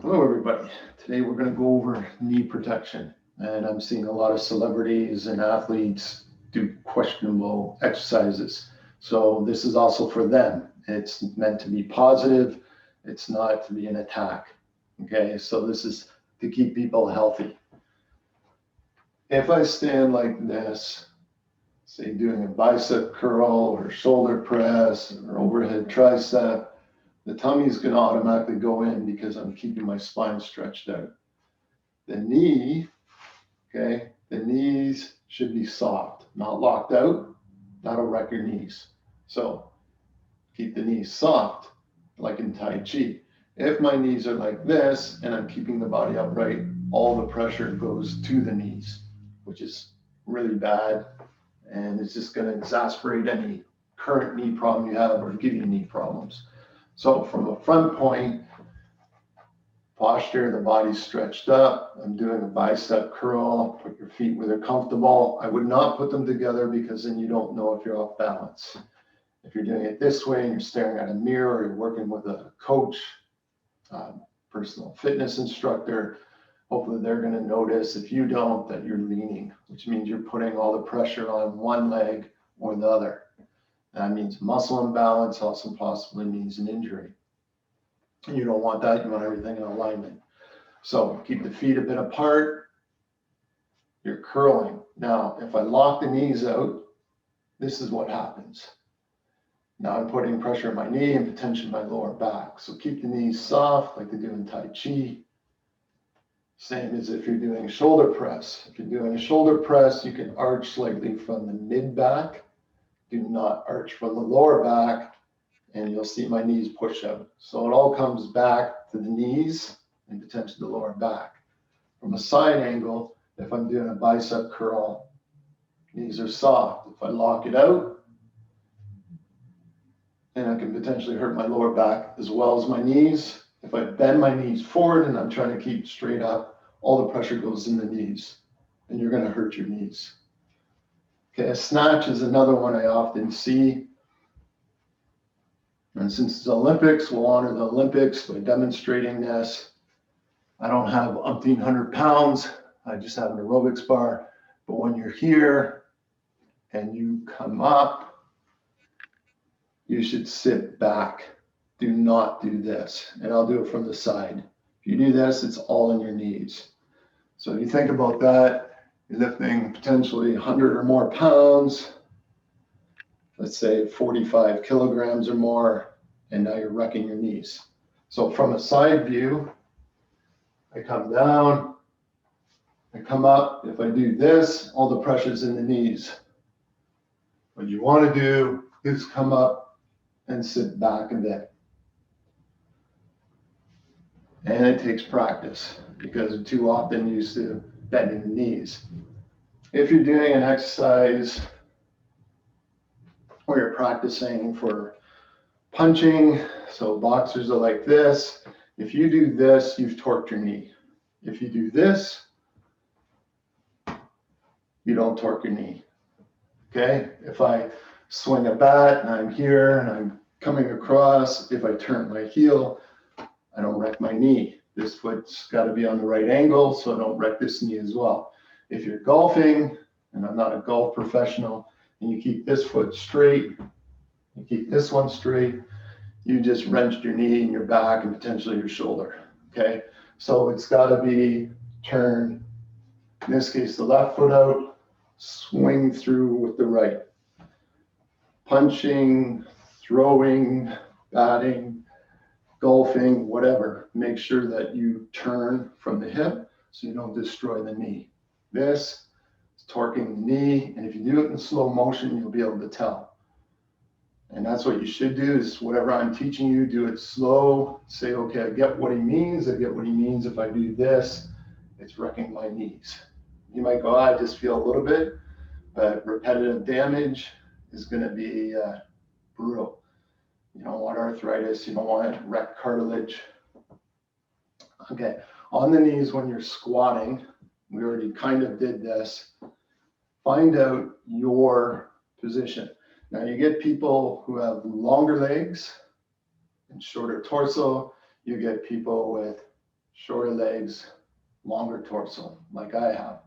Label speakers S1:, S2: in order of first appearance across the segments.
S1: Hello, everybody. Today we're going to go over knee protection. And I'm seeing a lot of celebrities and athletes do questionable exercises. So this is also for them. It's meant to be positive. It's not to be an attack. Okay, so this is to keep people healthy. If I stand like this, say doing a bicep curl or shoulder press or overhead tricep, the tummy is going to automatically go in because I'm keeping my spine stretched out. The knee, okay, the knees should be soft, not locked out. That'll wreck your knees. So keep the knees soft, like in Tai Chi. If my knees are like this and I'm keeping the body upright, all the pressure goes to the knees, which is really bad. And it's just going to exasperate any current knee problem you have or give you knee problems. So from a front point, posture, the body's stretched up. I'm doing a bicep curl. Put your feet where they're comfortable. I would not put them together because then you don't know if you're off balance. If you're doing it this way and you're staring at a mirror or you're working with a coach, personal fitness instructor, hopefully they're going to notice, if you don't, that you're leaning, which means you're putting all the pressure on one leg or the other. That means muscle imbalance, also possibly means an injury. And you don't want that. You want everything in alignment. So keep the feet a bit apart. You're curling. Now, if I lock the knees out, this is what happens. Now I'm putting pressure on my knee and potentially my lower back. So keep the knees soft like they do in Tai Chi. Same as if you're doing a shoulder press. If you're doing a shoulder press, you can arch slightly from the mid-back. Do not arch from the lower back, and you'll see my knees push out. So it all comes back to the knees and potentially the lower back. From a side angle, if I'm doing a bicep curl, knees are soft. If I lock it out, and I can potentially hurt my lower back as well as my knees. If I bend my knees forward and I'm trying to keep straight up, all the pressure goes in the knees, and you're going to hurt your knees. Okay, a snatch is another one I often see. And since it's Olympics, we'll honor the Olympics by demonstrating this. I don't have umpteen 100 pounds. I just have an aerobics bar. But when you're here and you come up, you should sit back. Do not do this. And I'll do it from the side. If you do this, it's all in your knees. So if you think about that, you're lifting potentially 100 or more pounds, let's say 45 kilograms or more, and now you're wrecking your knees. So from a side view, I come down, I come up. If I do this, all the pressure's in the knees. What you want to do is come up and sit back a bit. And it takes practice because too often used to bending the knees. If you're doing an exercise where you're practicing for punching, so boxers are like this. If you do this, you've torqued your knee. If you do this, you don't torque your knee. Okay? If I swing a bat and I'm here and I'm coming across, if I turn my heel, I don't wreck my knee. This foot's got to be on the right angle, so I don't wreck this knee as well. If you're golfing, and I'm not a golf professional, and you keep this foot straight, you keep this one straight, you just wrenched your knee and your back and potentially your shoulder. Okay? So it's got to be turn, in this case, the left foot out, swing through with the right. Punching, throwing, batting, golfing, whatever. Make sure that you turn from the hip so you don't destroy the knee. This is torquing the knee, and if you do it in slow motion, you'll be able to tell. And that's what you should do is whatever I'm teaching you, do it slow. Say, okay, I get what he means. I get what he means. If I do this, it's wrecking my knees. You might go, I just feel a little bit, but repetitive damage is going to be brutal. You don't want arthritis. You don't want wrecked cartilage. Okay, on the knees when you're squatting, we already kind of did this. Find out your position. Now you get people who have longer legs and shorter torso. You get people with shorter legs, longer torso, like I have.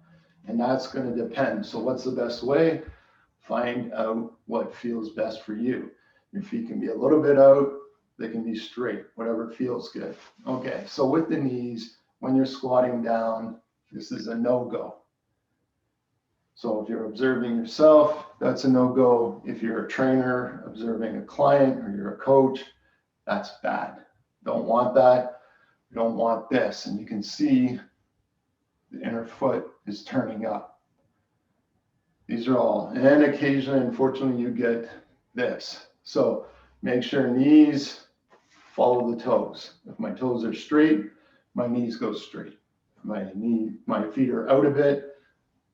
S1: And that's going to depend. So what's the best way? Find out what feels best for you. Your feet can be a little bit out, they can be straight, whatever feels good. Okay, so with the knees, when you're squatting down, this is a no-go. So if you're observing yourself, that's a no-go. If you're a trainer observing a client or you're a coach, that's bad. Don't want that. You don't want this. And you can see the inner foot is turning up. These are all, and occasionally, unfortunately, you get this. So make sure knees follow the toes. If my toes are straight, my knees go straight. My feet are out a bit,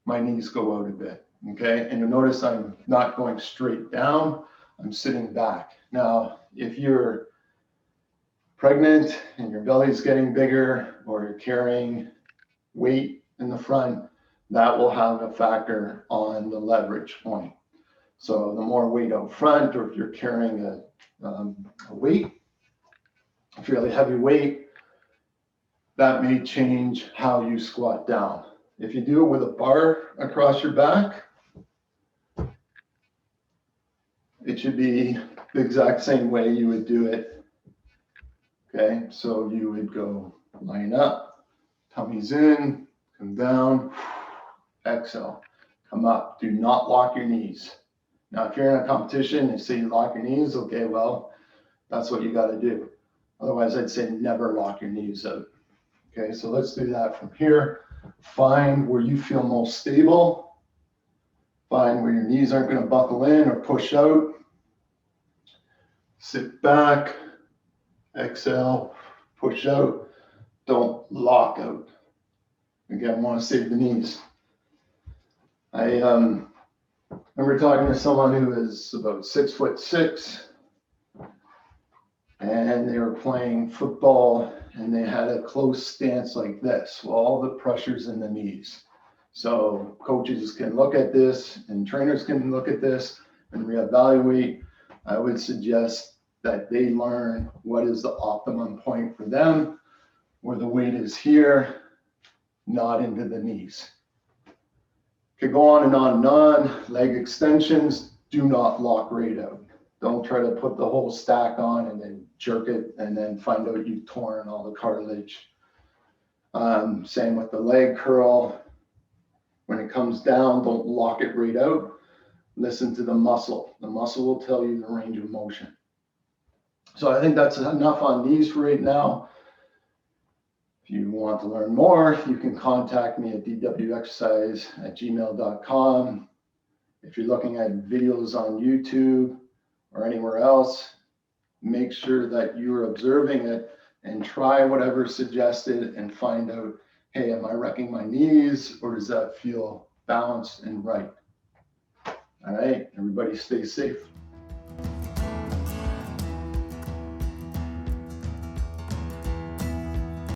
S1: my knees go out a bit. Okay, and you'll notice I'm not going straight down, I'm sitting back. Now, if you're pregnant and your belly's getting bigger, or you're carrying weight in the front, that will have a factor on the leverage point. So the more weight out front, or if you're carrying a weight, a fairly heavy weight, that may change how you squat down. If you do it with a bar across your back, it should be the exact same way you would do it. Okay, so you would go line up, tummy's in, come down, exhale, come up. Do not lock your knees. Now, if you're in a competition and say you lock your knees, okay, well, that's what you got to do. Otherwise, I'd say never lock your knees out. Okay, so let's do that from here. Find where you feel most stable. Find where your knees aren't going to buckle in or push out. Sit back, exhale, push out. Don't lock out. Again, want to save the knees. I remember talking to someone who is about 6'6", and they were playing football and they had a close stance like this. Well, all the pressure's in the knees. So coaches can look at this and trainers can look at this and reevaluate. I would suggest that they learn what is the optimum point for them, where the weight is here, not into the knees. Could go on and on and on. Leg extensions, do not lock right out. Don't try to put the whole stack on and then jerk it and then find out you've torn all the cartilage. Same with the leg curl. When it comes down, don't lock it right out. Listen to the muscle. The muscle will tell you the range of motion. So I think that's enough on these for right now. If you want to learn more, you can contact me at dwexercise@gmail.com. If you're looking at videos on YouTube or anywhere else, make sure that you're observing it and try whatever's suggested and find out, hey, am I wrecking my knees or does that feel balanced and right? All right, everybody stay safe.